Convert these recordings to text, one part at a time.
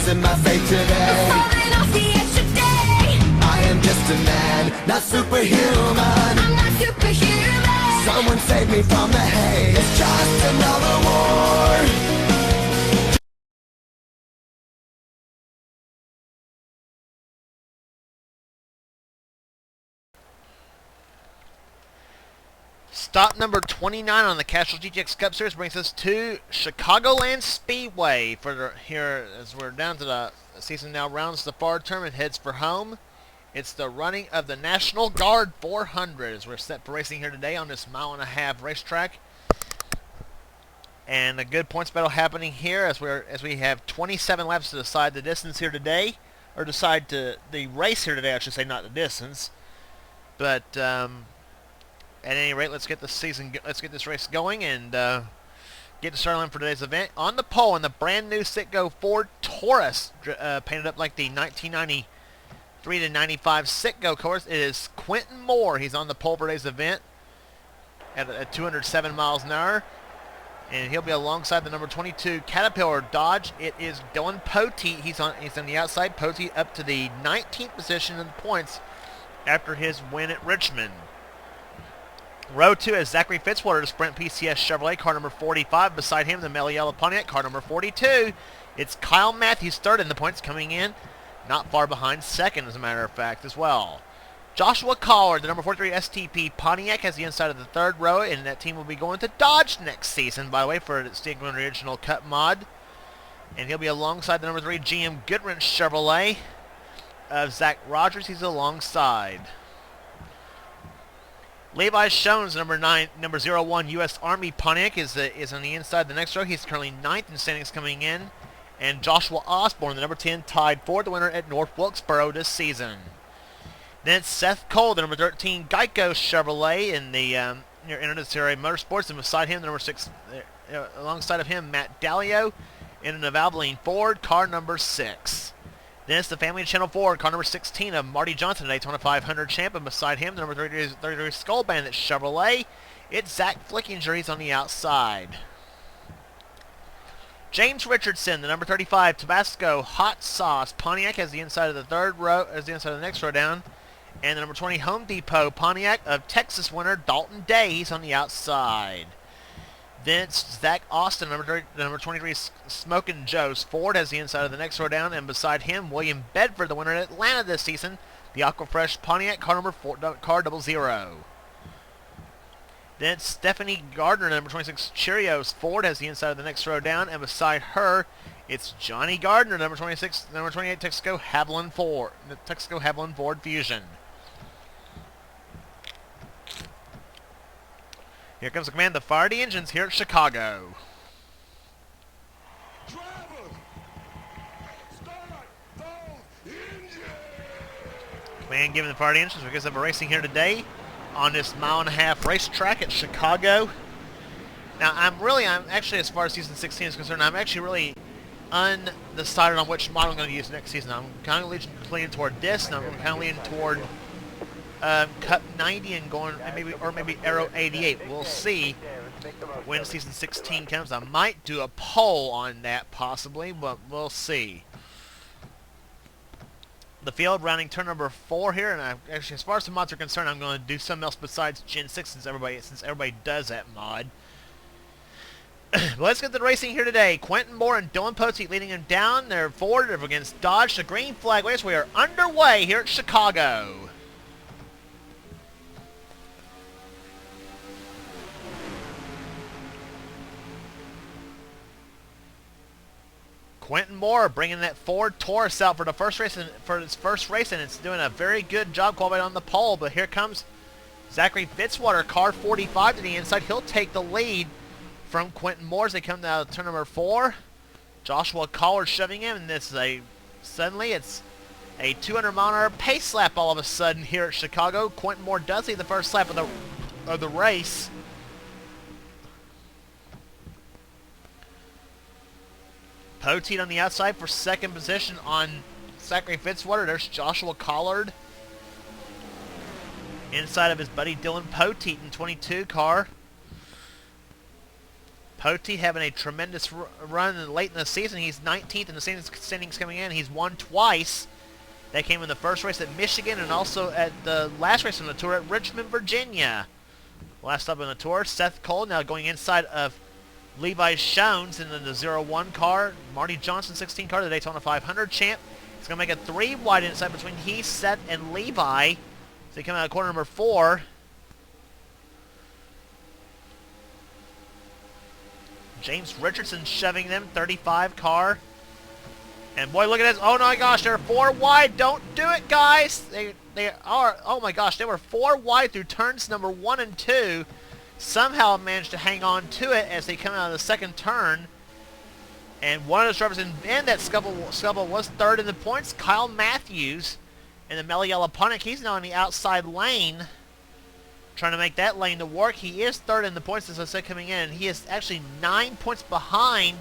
losing my faith today. Falling off the edge today. I am just a man, not superhuman. I'm not superhuman. Someone save me from the hate. It's just another war. Stop number 29 on the Castrol GTX Cup Series brings us to Chicagoland Speedway for here as we're down to the season now rounds the far term and heads for home. It's the running of the National Guard 400 as we're set for racing here today on this mile-and-a-half racetrack. And a good points battle happening here as we have 27 laps to decide the distance here today, or decide the race here today, I should say, not the distance. But at any rate, let's get this race going and get the start line for today's event. On the pole in the brand new Citgo Ford Taurus, painted up like the 1993 to 95 Citgo course, it is Quentin Moore. He's on the pole for today's event at 207 miles an hour. And he'll be alongside the number 22 Caterpillar Dodge. It is Dylan Poteet. He's on the outside. Poteet up to the 19th position in the points after his win at Richmond. Row 2 is Zachary Fitzwater, the Sprint PCS Chevrolet, car number 45. Beside him, the Mellow Yellow Pontiac, car number 42. It's Kyle Matthews third in the points, coming in not far behind second, as a matter of fact, as well. Joshua Collard, the number 43 STP Pontiac, has the inside of the third row, and that team will be going to Dodge next season, by the way, for the Stigman Original Cup mod. And he'll be alongside the number 3 GM Goodwrench Chevrolet of Zach Rogers. He's alongside. Levi Shones, number 01 U.S. Army Pontiac, is on the inside the next row. He's currently 9th in standings coming in. And Joshua Osborne, the number 10, tied for the winner at North Wilkesboro this season. Then it's Seth Cole, the number 13 Geico Chevrolet in the near NNSCRA Motorsports. And beside him, the number 6, alongside of him, Matt Dallio in an Valvoline Ford, car number 6. Then it's the Family Channel 4, car number 16 of Marty Johnson, Daytona 500 champ, and beside him, the number 33 Skull Bandit Chevrolet, it's Zach Flickinger. He's on the outside. James Richardson, the number 35 Tabasco Hot Sauce Pontiac, has the inside of the third row, as the inside of the next row down, and the number 20 Home Depot Pontiac of Texas winner Dalton Day. He's on the outside. Then it's Zach Austin, number 23, Smokin' Joe's Ford, has the inside of the next row down, and beside him, William Bedford, the winner in Atlanta this season, the Aquafresh Pontiac, car number 00. Then it's Stephanie Gardner, number 26, Cheerios Ford, has the inside of the next row down, and beside her, it's Johnny Gardner, number 28, Texaco Haviland Ford Fusion. Here comes the command to fire the engines here at Chicago. Driver, start those engines. Command given the fire the engines because of a racing here today on this mile-and-a-half racetrack at Chicago. Now, I'm actually, as far as season 16 is concerned, I'm actually really undecided on which model I'm going to use next season. I'm kind of leaning toward this, and I'm kind of leaning toward Cup 90 and maybe Aero 88. We'll see when season 16 comes. I might do a poll on that possibly, but we'll see. The field rounding turn number 4 here, and actually, as far as the mods are concerned, I'm going to do something else besides Gen 6 since everybody does that mod. Let's get the racing here today. Quentin Moore and Dylan Poteet leading him down. They're forward against Dodge. The green flag waves. We are underway here at Chicago. Quentin Moore bringing that Ford Taurus out for the first race, and it's doing a very good job qualifying on the pole. But here comes Zachary Fitzwater, car 45 to the inside. He'll take the lead from Quentin Moore as they come down to turn number 4. Joshua Collard shoving him, and this is suddenly it's a 200-mile-an-hour pace lap all of a sudden here at Chicago. Quentin Moore does lead the first lap of the race. Poteet on the outside for second position on Zachary Fitzwater. There's Joshua Collard inside of his buddy Dylan Poteet in 22 car. Poti having a tremendous run late in the season. He's 19th in the standings coming in. He's won twice. That came in the first race at Michigan and also at the last race on the tour at Richmond, Virginia. Last stop on the tour, Seth Cole now going inside of Levi Shones in the 0-1 car. Marty Johnson, 16 car, the Daytona 500 champ. He's going to make a 3 wide inside between he, Seth, and Levi. So they come out of corner number 4. James Richardson shoving them, 35 car. And boy, look at this. Oh my gosh, they're 4 wide. Don't do it, guys. They are, oh my gosh, they were 4 wide through turns number 1 and 2. Somehow managed to hang on to it as they come out of the second turn. And one of the drivers in that scuffle was third in the points, Kyle Matthews. And the Melly Yellow Ponic, he's now in the outside lane, trying to make that lane to work. He is third in the points, as I said, coming in. And he is actually 9 points behind.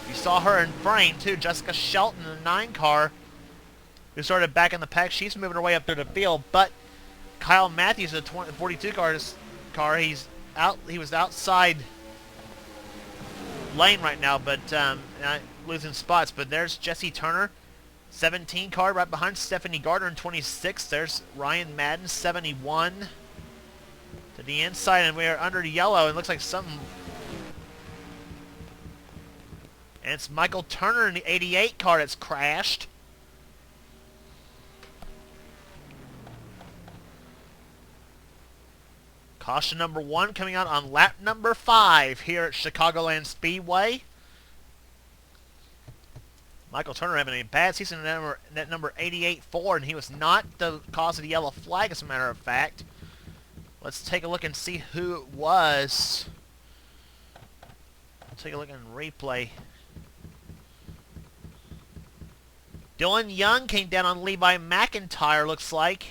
You saw her in frame, too. Jessica Shelton in the 9 car, who started back in the pack. She's moving her way up through the field. But Kyle Matthews, the 42 car, he's out. He was outside lane right now, but losing spots. But there's Jesse Turner, 17 car, right behind Stephanie Gardner in 26. There's Ryan Madden, 71. To the inside, and we are under yellow, and it looks like something. And it's Michael Turner in the 88 car that's crashed. Caution number 1 coming out on lap number 5 here at Chicagoland Speedway. Michael Turner having a bad season in that number 88 Ford, and he was not the cause of the yellow flag, as a matter of fact. Let's take a look and see who it was. Take a look in replay. Dylan Young came down on Levi McIntyre, looks like.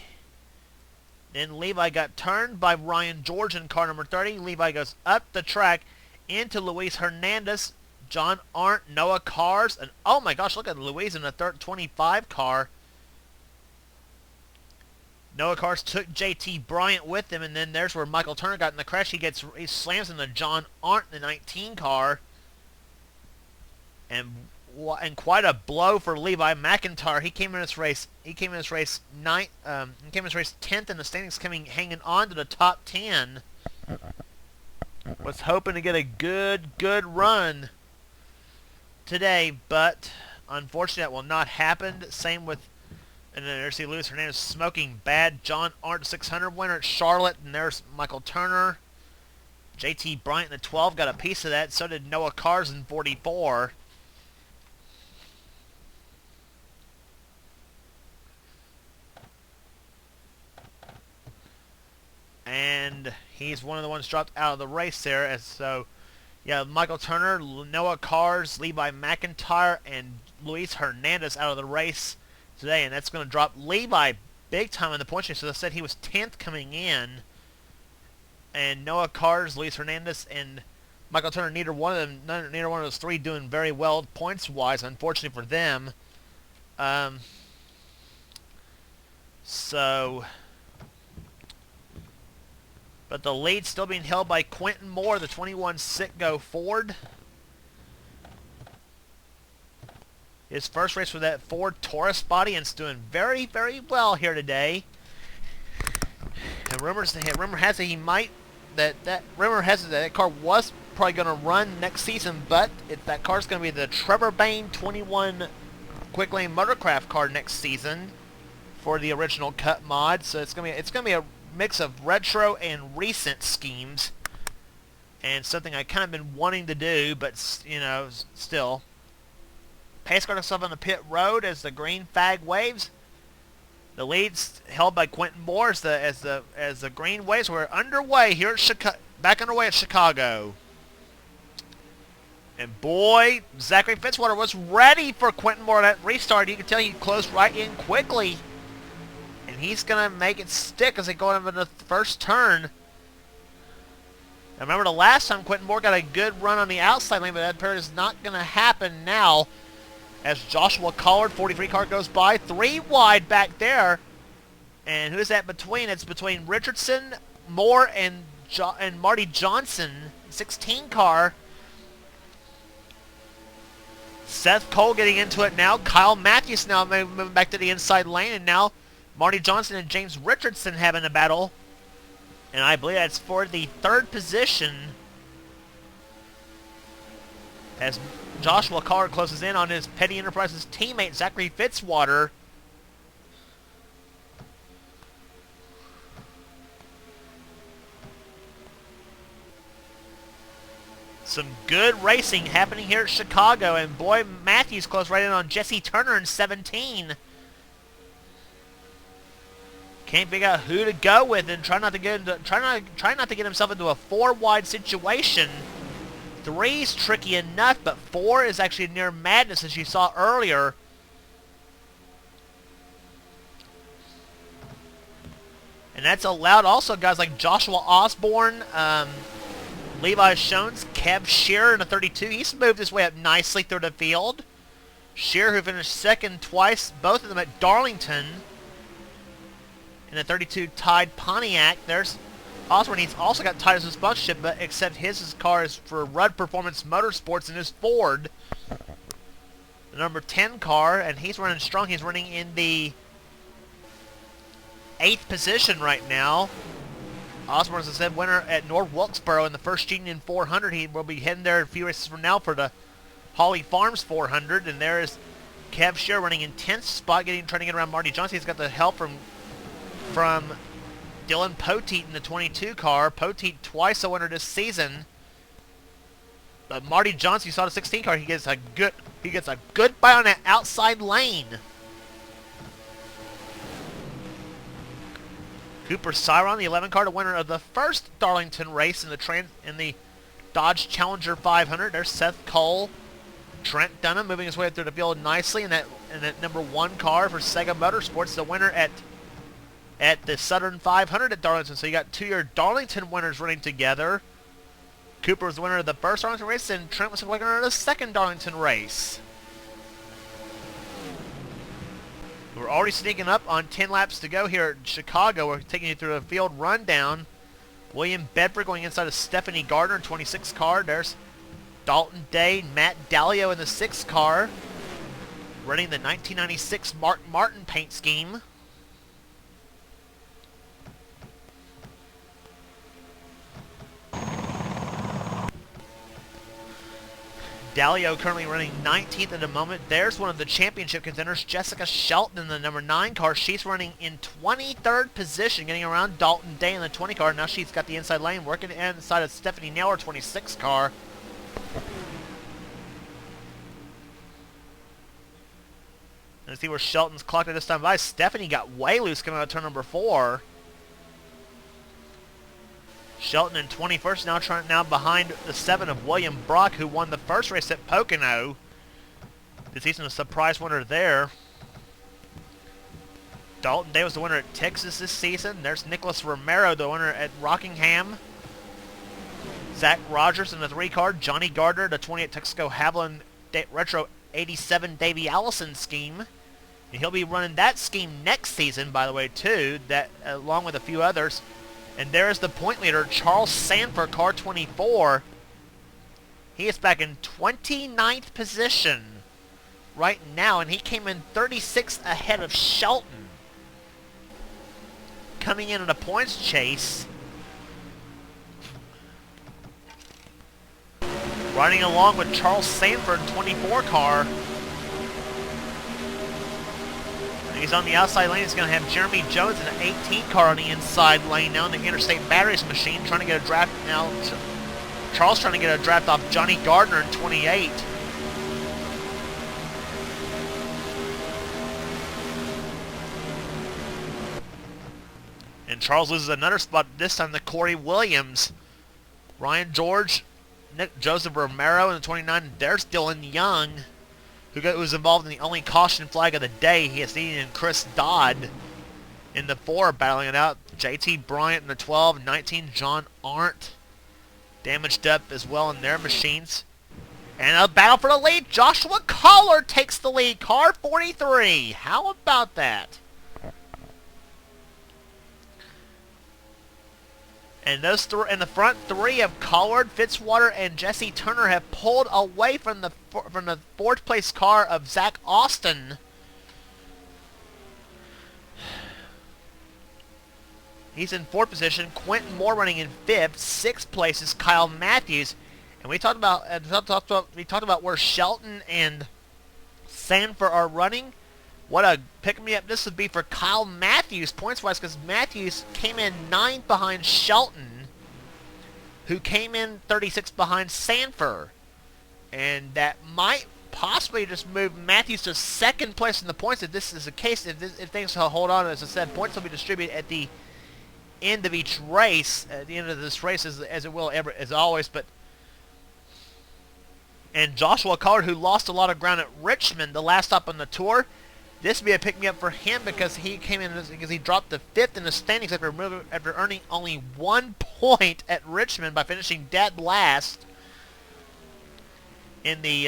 Then Levi got turned by Ryan George in car number 30. Levi goes up the track into Luis Hernandez, John Arndt, Noah Cars, and oh my gosh, look at Luis in the 25 car. Noah Cars took JT Bryant with him, and then there's where Michael Turner got in the crash. He slams into John Arndt in the 19 car. And quite a blow for Levi McIntyre. He came in this race 10th in the standings, hanging on to the top 10. Was hoping to get a good run today, but unfortunately that will not happen. Same with, and then there's Luis Hernandez smoking bad. John Arndt 600 winner at Charlotte, and there's Michael Turner. JT Bryant in the 12 got a piece of that. So did Noah Cars in 44. And he's one of the ones dropped out of the race there. And so, yeah, Michael Turner, Noah Cars, Levi McIntyre, and Luis Hernandez out of the race today. And that's going to drop Levi big time in the point chase. So they said he was 10th coming in. And Noah Cars, Luis Hernandez, and Michael Turner, neither one of those three doing very well points-wise, unfortunately for them. But the lead still being held by Quentin Moore, the 21 Citgo Ford. His first race with that Ford Taurus body, and it's doing very, very well here today. And rumor has it that car was probably going to run next season, but that car's going to be the Trevor Bain 21 Quick Lane Motorcraft car next season for the original cut mod. So it's going to be a mix of retro and recent schemes, and something I kind of been wanting to do, but still. Pace car himself on the pit road as the green flag waves. The lead's held by Quentin Moore as the green waves. We're underway here at back underway at Chicago. And boy, Zachary Fitzwater was ready for Quentin Moore at restart. You can tell he closed right in quickly. And he's going to make it stick as they go into the first turn. I remember the last time Quentin Moore got a good run on the outside lane, but that apparently is not going to happen now. As Joshua Collard, 43 car, goes by. 3 wide back there. And who's that between? It's between Richardson, Moore, and Marty Johnson, 16 car. Seth Cole getting into it now. Kyle Matthews now moving back to the inside lane. And now Marty Johnson and James Richardson having a battle. And I believe that's for the third position as Joshua Collar closes in on his Petty Enterprises teammate, Zachary Fitzwater. Some good racing happening here at Chicago, and boy, Matthews close right in on Jesse Turner in 17. Can't figure out who to go with, and try not to get himself into a 4-wide situation. 3's tricky enough, but 4 is actually near madness, as you saw earlier. And that's allowed also guys like Joshua Osborne, Levi Shones, Kev Shearer in a 32. He's moved his way up nicely through the field. Shearer, who finished second twice, both of them at Darlington. In a 32 tied Pontiac. There's Osborne. He's also got Titus' sponsorship, but except his car is for Rudd Performance Motorsports and his Ford. The number 10 car, and he's running strong. He's running in the 8th position right now. Osborne, as I said, winner at North Wilkesboro in the First Union 400. He will be heading there a few races from now for the Holly Farms 400. And there is Kev Shearer running in 10th spot, trying to get around Marty Johnson. He's got the help from Dylan Poteet in the 22 car. Poteet twice a winner this season. But Marty Johnson, you saw the 16 car. He gets a good bite on that outside lane. Cooper Cyron, the 11 car, the winner of the first Darlington race in the Dodge Challenger 500. There's Seth Cole, Trent Dunham moving his way through the field nicely in that number 1 car for Sega Motorsports, the winner at the Southern 500 at Darlington. So you got 2 of your Darlington winners running together. Cooper was the winner of the first Darlington race, and Trent was the winner of the second Darlington race. We're already sneaking up on 10 laps to go here at Chicago. We're taking you through a field rundown. William Bedford going inside of Stephanie Gardner in 26 car. There's Dalton Day, Matt Dallio in the 6 car, running the 1996 Mark Martin paint scheme. Dallio currently running 19th at the moment. There's one of the championship contenders, Jessica Shelton in the number 9 car. She's running in 23rd position, getting around Dalton Day in the 20 car. Now she's got the inside lane, working inside of Stephanie Naylor, 26 car. Let's see where Shelton's clocked at this time by. Stephanie got way loose coming out of turn number 4. Shelton in 21st, now behind the 7 of William Brock, who won the first race at Pocono. This season, a surprise winner there. Dalton Day was the winner at Texas this season. There's Nicholas Romero, the winner at Rockingham. Zach Rogers in the 3 car. Johnny Gardner, the 28 Texaco Haviland Retro 87 Davey Allison scheme. And he'll be running that scheme next season, by the way, too, that along with a few others. And there's the point leader, Charles Sanford, car 24. He is back in 29th position right now, and he came in 36th ahead of Shelton. Coming in a points chase. Riding along with Charles Sanford, 24 car. He's on the outside lane. He's going to have Jeremy Jones in an 18 car on the inside lane now in the Interstate Batteries machine, trying to get a draft now. Charles trying to get a draft off Johnny Gardner in 28. And Charles loses another spot, this time to Corey Williams. Ryan George, Joseph Romero in the 29. There's Dylan Young, who was involved in the only caution flag of the day. He has seen Chris Dodd in the 4 battling it out. JT Bryant in the 12. 19, John Arndt damaged up as well in their machines. And a battle for the lead. Joshua Collar takes the lead. Car 43. How about that? And those and the front three of Collard, Fitzwater, and Jesse Turner have pulled away from the fourth place car of Zach Austin. He's in fourth position. Quentin Moore running in fifth. Sixth place is Kyle Matthews. And we talked about where Shelton and Sanford are running. What a pick-me-up this would be for Kyle Matthews, points-wise, because Matthews came in 9th behind Shelton, who came in 36th behind Sanford. And that might possibly just move Matthews to second place in the points if this is the case. If things hold on, as I said, points will be distributed at the end of each race, at the end of this race, as it will as always. And Joshua Collard, who lost a lot of ground at Richmond, the last stop on the tour, this would be a pick-me-up for him because he came in because he dropped to 5th in the standings after earning only 1 point at Richmond by finishing dead last in the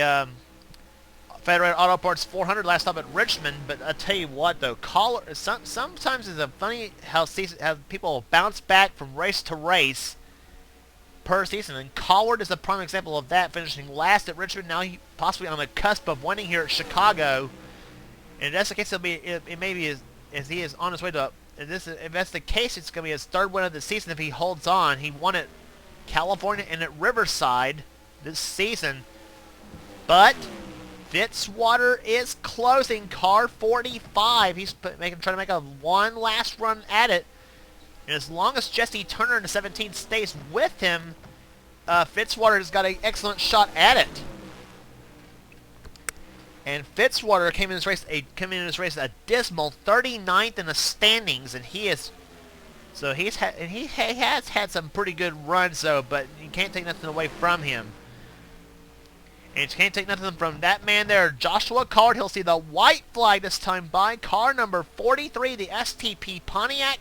Federated Auto Parts 400 last stop at Richmond. But I tell you what, though, Collard sometimes it's a funny how people bounce back from race to race per season, and Collard is a prime example of that, finishing last at Richmond. Now he possibly on the cusp of winning here at Chicago. And if that's the case, it may be as he is on his way to. If that's the case, it's going to be his third win of the season if he holds on. He won at California and at Riverside this season. But Fitzwater is closing car 45. He's trying to make one last run at it. And as long as Jesse Turner in the 17th stays with him, Fitzwater has got an excellent shot at it. And Fitzwater came in this race a dismal 39th in the standings, and he has had some pretty good runs though, but you can't take nothing away from him. And you can't take nothing from that man there, Joshua Collard. He'll see the white flag this time by car number 43, the STP Pontiac.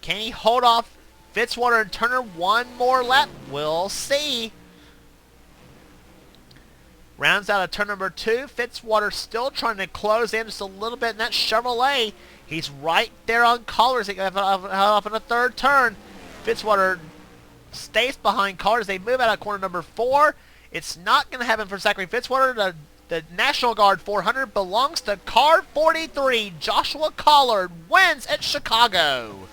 Can he hold off Fitzwater and Turner one more lap? We'll see. Rounds out of turn number 2. Fitzwater still trying to close in just a little bit in that Chevrolet. He's right there on Collard. He got off in the third turn. Fitzwater stays behind Collard as they move out of corner number 4. It's not going to happen for Zachary Fitzwater. The National Guard 400 belongs to car 43. Joshua Collard wins at Chicago.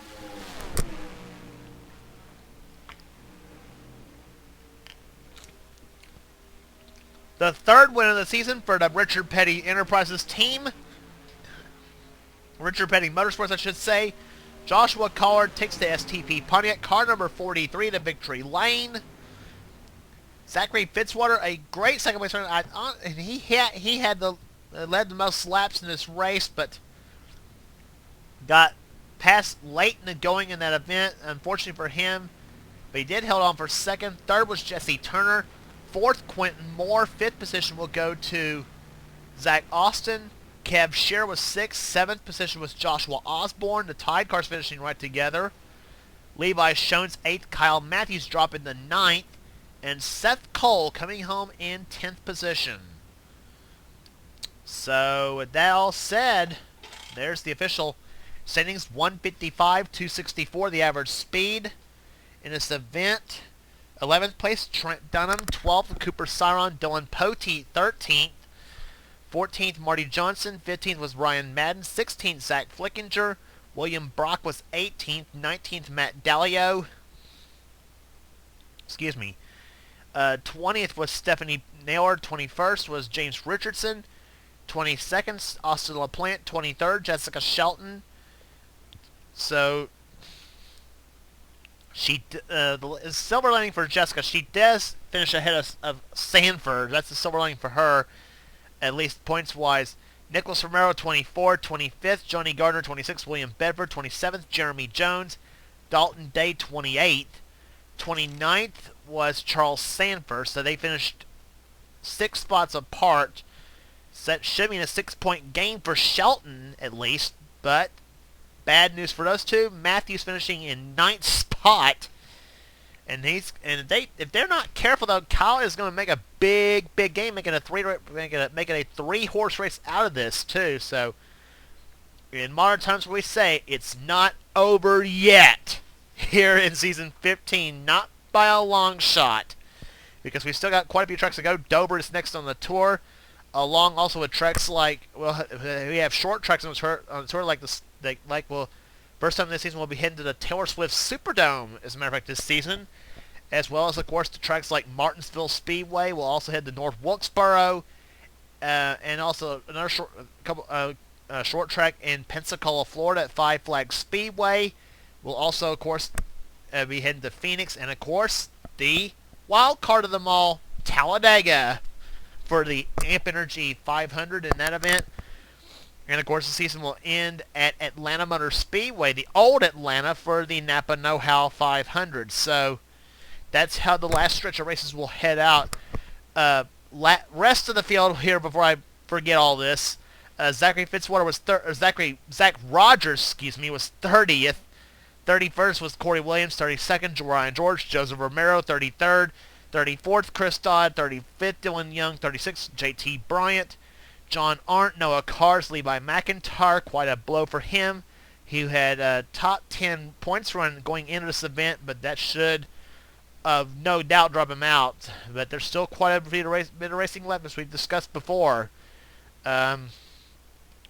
The third win of the season for the Richard Petty Enterprises team. Richard Petty Motorsports, I should say. Joshua Collard takes the STP Pontiac, car number 43 to victory lane. Zachary Fitzwater, a great second place runner. He led the most laps in this race, but got passed late in the going in that event, unfortunately for him. But he did hold on for second. Third was Jesse Turner. Fourth, Quentin Moore. Fifth position will go to Zach Austin. Kev Shear was sixth. Seventh position was Joshua Osborne. The tied cars finishing right together. Levi Schoen's eighth. Kyle Matthews dropping the ninth. And Seth Cole coming home in 10th position. So with that all said, there's the official standings. 155, 264 the average speed in this event. 11th place, Trent Dunham. 12th, Cooper Siron. Dylan Poteet, 13th. 14th, Marty Johnson. 15th was Ryan Madden. 16th, Zach Flickinger. William Brock was 18th. 19th, Matt Dalio. 20th was Stephanie Naylor. 21st was James Richardson. 22nd, Austin LaPlante. 23rd, Jessica Shelton. So the silver lining for Jessica, she does finish ahead of Sanford. That's the silver lining for her, at least points-wise. Nicholas Romero, 24th. 25th, Johnny Gardner, 26th. William Bedford, 27th. Jeremy Jones. Dalton Day, 28th. 29th was Charles Sanford, so they finished 6 spots apart. So that should mean a 6-point gain for Shelton, at least, but bad news for those two. Matthews finishing in 9th spot, and if they're not careful though, Kyle is going to make a big game, making a 3-horse race out of this too. So in modern times we say it's not over yet here in Season 15. Not by a long shot, because we still got quite a few tracks to go. Dover is next on the tour, along also with tracks like, well, we have short tracks on the tour like this, first time this season we'll be heading to the Taylor Swift Superdome, as a matter of fact, this season, as well as, of course, the tracks like Martinsville Speedway. We'll also head to North Wilkesboro, and also another short track in Pensacola, Florida at Five Flags Speedway. We'll also, of course, be heading to Phoenix, and of course, the wild card of them all, Talladega, for the Amp Energy 500 in that event. And of course, the season will end at Atlanta Motor Speedway, the old Atlanta, for the Napa Know-How 500. So that's how the last stretch of races will head out. Rest of the field here, before I forget all this, Zach Rogers, was 30th. 31st was Corey Williams. 32nd, Ryan George. Joseph Romero, 33rd. 34th, Chris Dodd. 35th, Dylan Young. 36th, JT Bryant. John Arndt, Noah Cars, Levi McIntyre. Quite a blow for him. He had a top 10 points run going into this event, but that should no doubt drop him out. But there's still quite a bit of racing left, as we've discussed before.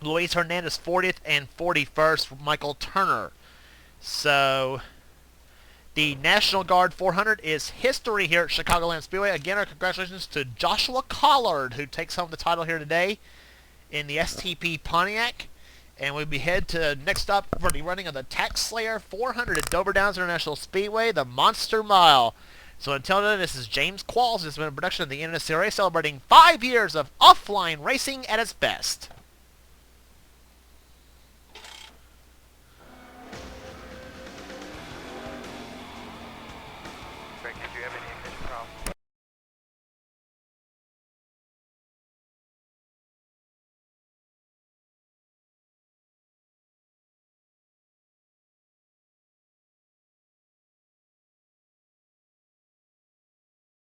Luis Hernandez, 40th, and 41st, Michael Turner. So the National Guard 400 is history here at Chicagoland Speedway. Again, our congratulations to Joshua Collard, who takes home the title here today in the STP Pontiac. And we'll be head to next up for the running of the Tax Slayer 400 at Dover Downs International Speedway, the Monster Mile. So until then, this is James Qualls. This has been a production of the NNSCRA, celebrating 5 years of offline racing at its best.